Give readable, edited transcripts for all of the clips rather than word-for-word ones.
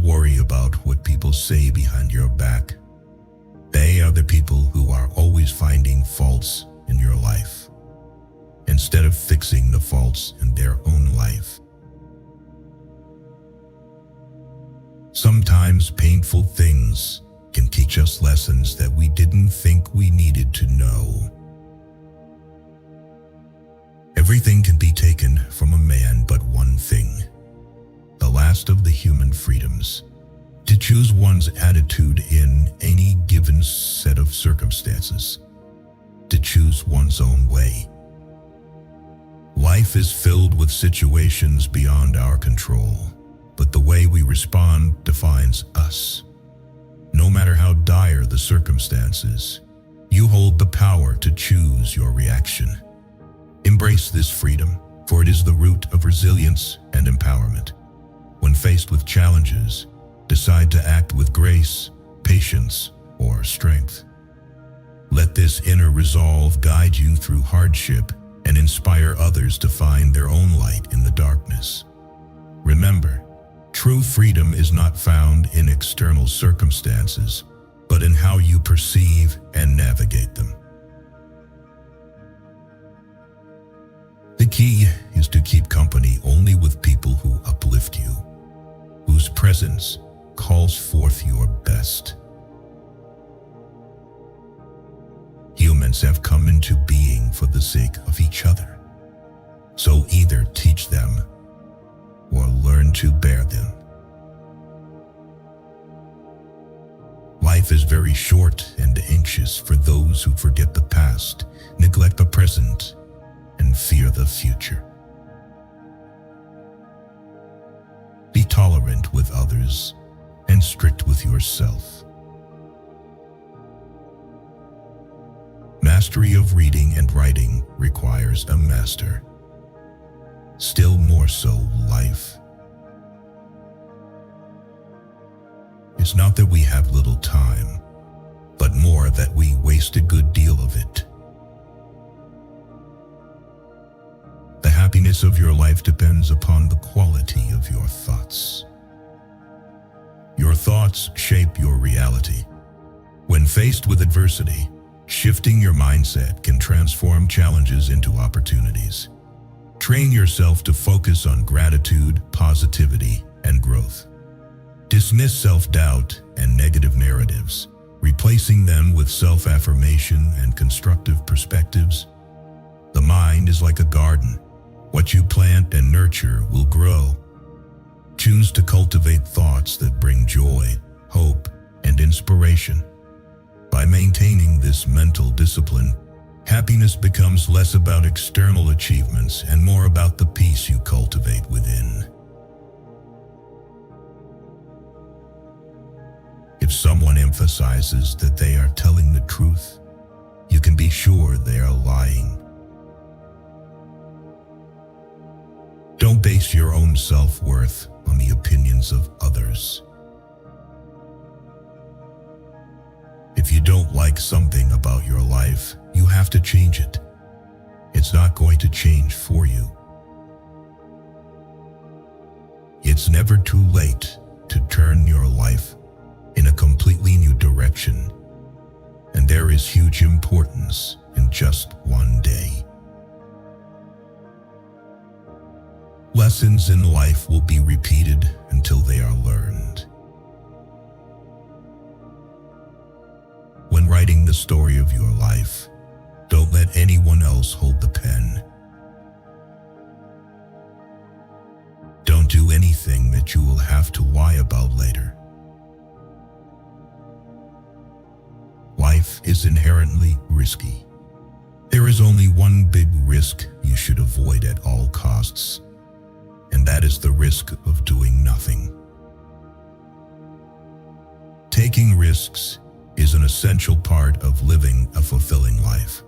Don't worry about what people say behind your back. They are the people who are always finding faults in your life, instead of fixing the faults in their own life. Sometimes painful things can teach us lessons that we didn't think we needed to know. Everything can be taken from a man but one thing, the last of the human freedoms, to choose one's attitude in any given set of circumstances, to choose one's own way. Life is filled with situations beyond our control, but the way we respond defines us. No matter how dire the circumstances, you hold the power to choose your reaction. Embrace this freedom, for it is the root of resilience and empowerment. When faced with challenges, decide to act with grace, patience, or strength. Let this inner resolve guide you through hardship and inspire others to find their own light in the darkness. Remember, true freedom is not found in external circumstances, but in how you perceive and navigate them. The key is to keep company only with people who uplift you, whose presence calls forth your best. Humans have come into being for the sake of each other, so either teach them or learn to bear them. Life is very short and anxious for those who forget the past, neglect the present, and fear the future. Be tolerant with others and strict with yourself. Mastery of reading and writing requires a master. Still more so, life. It's not that we have little time, but more that we waste a good deal of it. The happiness of your life depends upon the quality of your thoughts. Your thoughts shape your reality. When faced with adversity, shifting your mindset can transform challenges into opportunities. Train yourself to focus on gratitude, positivity, and growth. Dismiss self-doubt and negative narratives, replacing them with self-affirmation and constructive perspectives. The mind is like a garden. What you plant and nurture will grow. Choose to cultivate thoughts that bring joy, hope, and inspiration. By maintaining this mental discipline, happiness becomes less about external achievements and more about the peace you cultivate within. If someone emphasizes that they are telling the truth, you can be sure they are lying. Don't base your own self-worth on the opinions of others. If you don't like something about your life, you have to change it. It's not going to change for you. It's never too late to turn your life in a completely new direction, and there is huge importance in just one day. Lessons in life will be repeated until they are learned. When writing the story of your life, don't let anyone else hold the pen. Don't do anything that you will have to lie about later. Life is inherently risky. There is only one big risk you should avoid at all costs, and that is the risk of doing nothing. Taking risks is an essential part of living a fulfilling life.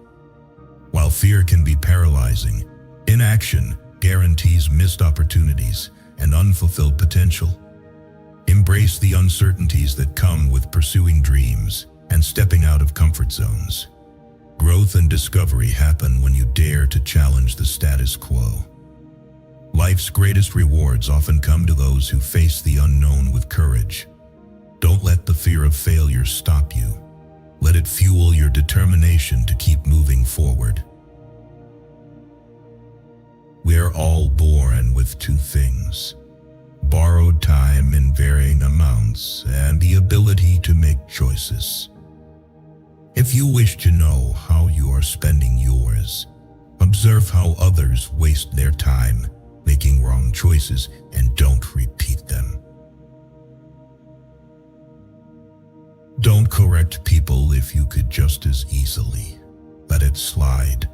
While fear can be paralyzing, inaction guarantees missed opportunities and unfulfilled potential. Embrace the uncertainties that come with pursuing dreams and stepping out of comfort zones. Growth and discovery happen when you dare to challenge the status quo. Life's greatest rewards often come to those who face the unknown with courage. Don't let the fear of failure stop you. Let it fuel your determination to keep moving forward. We're all born with two things: borrowed time in varying amounts and the ability to make choices. If you wish to know how you are spending yours, observe how others waste their time making wrong choices and don't repeat them. Don't correct people if you could just as easily let it slide.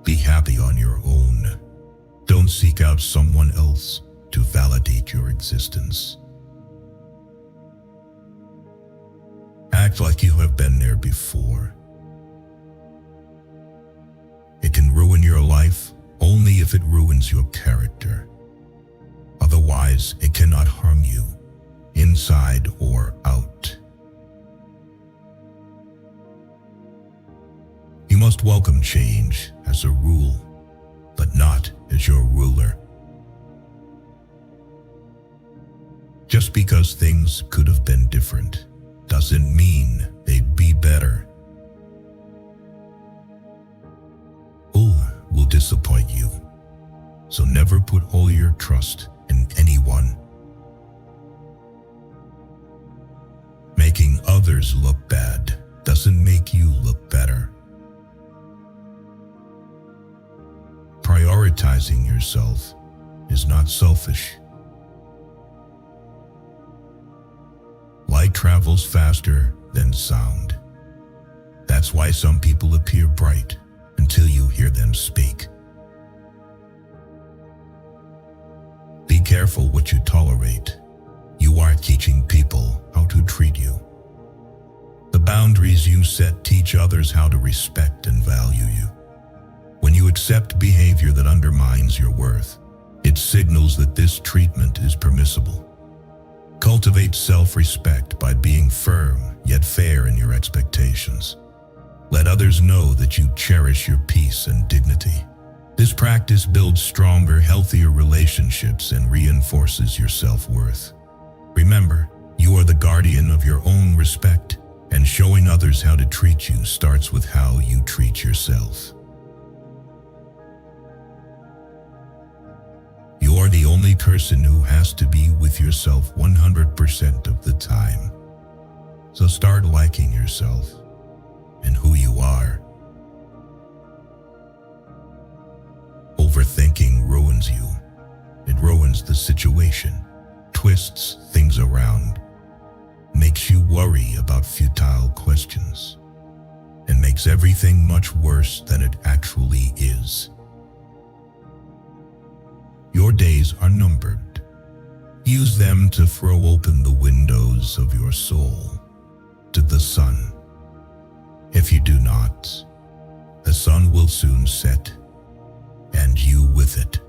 Be happy on your own. Don't seek out someone else to validate your existence. Act like you have been there before. It can ruin your life only if it ruins your character. Otherwise, it cannot harm you, inside or out. You must welcome change as a rule, but not as your ruler. Just because things could have been different doesn't mean they'd be better. People will disappoint you, so never put all your trust in anyone. Making others look bad doesn't make you look better. Prioritizing yourself is not selfish. Light travels faster than sound. That's why some people appear bright until you hear them speak. Be careful what you tolerate. You are teaching people how to treat you. The boundaries you set teach others how to respect and value you. When you accept behavior that undermines your worth, it signals that this treatment is permissible. Cultivate self-respect by being firm yet fair in your expectations. Let others know that you cherish your peace and dignity. This practice builds stronger, healthier relationships and reinforces your self-worth. Remember, you are the guardian of your own respect, and showing others how to treat you starts with how you treat yourself. You are the only person who has to be with yourself 100% of the time. So start liking yourself and who you are. Overthinking ruins you. It ruins the situation, twists things around, makes you worry about futile questions, and makes everything much worse than it actually is. Your days are numbered. Use them to throw open the windows of your soul to the sun. If you do not, the sun will soon set, and you with it.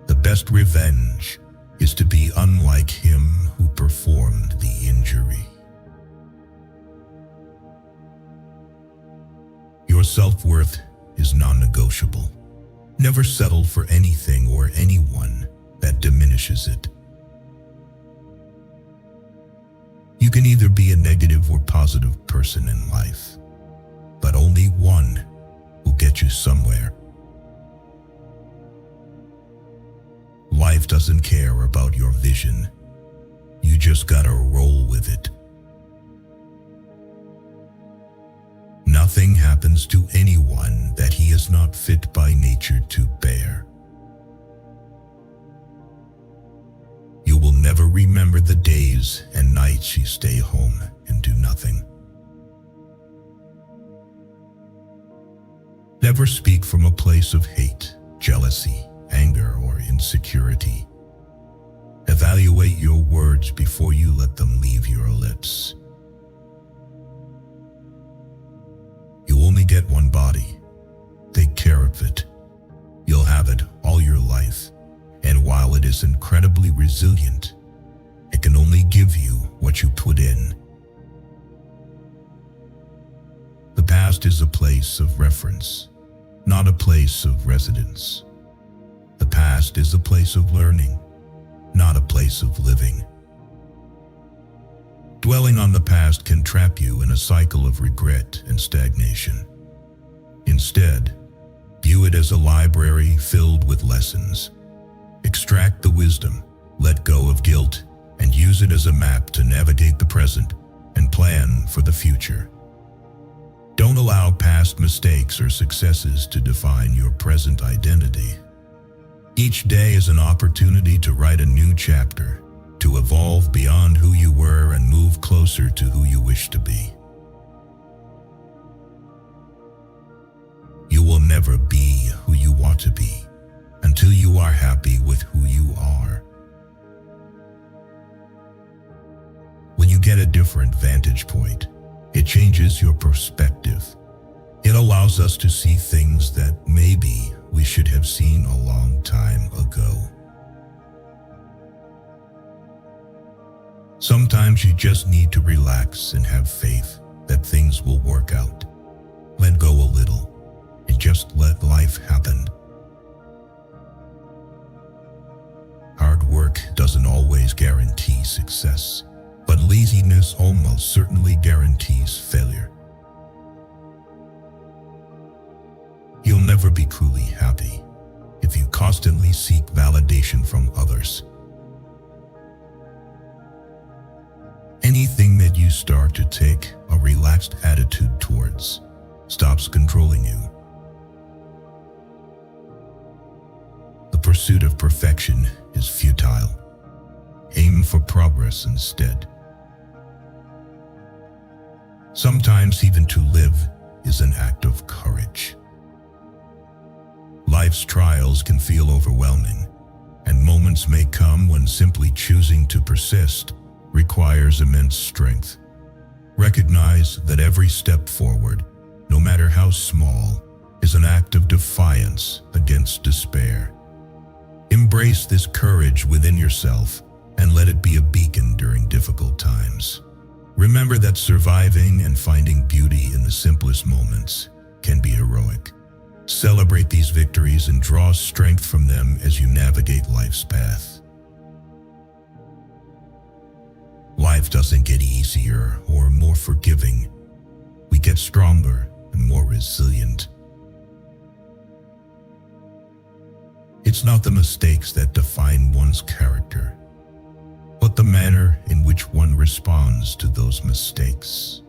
The best revenge is to be unlike him who performed the injury. Your self-worth is non-negotiable. Never settle for anything or anyone that diminishes it. You can either be a negative or positive person in life, but only one will get you somewhere. Life doesn't care about your vision. You just gotta roll with it. Nothing happens to anyone that he is not fit by nature to bear. You will never remember the days and nights you stay home and do nothing. Never speak from a place of hate, jealousy, anger, or insecurity. Evaluate your words before you let them leave your lips. You only get one body. Take care of it. You'll have it all your life, and while it is incredibly resilient, it can only give you what you put in. The path past is a place of reference, not a place of residence. The past is a place of learning, not a place of living. Dwelling on the past can trap you in a cycle of regret and stagnation. Instead, view it as a library filled with lessons. Extract the wisdom, let go of guilt, and use it as a map to navigate the present and plan for the future. Don't allow past mistakes or successes to define your present identity. Each day is an opportunity to write a new chapter, to evolve beyond who you were and move closer to who you wish to be. You will never be who you want to be until you are happy with who you are. When you get a different vantage point, it changes your perspective. It allows us to see things that maybe we should have seen a long time ago. Sometimes you just need to relax and have faith that things will work out. Let go a little and just let life happen. Hard work doesn't always guarantee success, but laziness almost certainly guarantees failure. You'll never be truly happy if you constantly seek validation from others. Anything that you start to take a relaxed attitude towards stops controlling you. The pursuit of perfection is futile. Aim for progress instead. Sometimes even to live is an act of courage. Life's trials can feel overwhelming, and moments may come when simply choosing to persist requires immense strength. Recognize that every step forward, no matter how small, is an act of defiance against despair. Embrace this courage within yourself and let it be a beacon during difficult times. Remember that surviving and finding beauty in the simplest moments can be heroic. Celebrate these victories and draw strength from them as you navigate life's path. Life doesn't get easier or more forgiving. We get stronger and more resilient. It's not the mistakes that define one's character, but the manner in which one responds to those mistakes.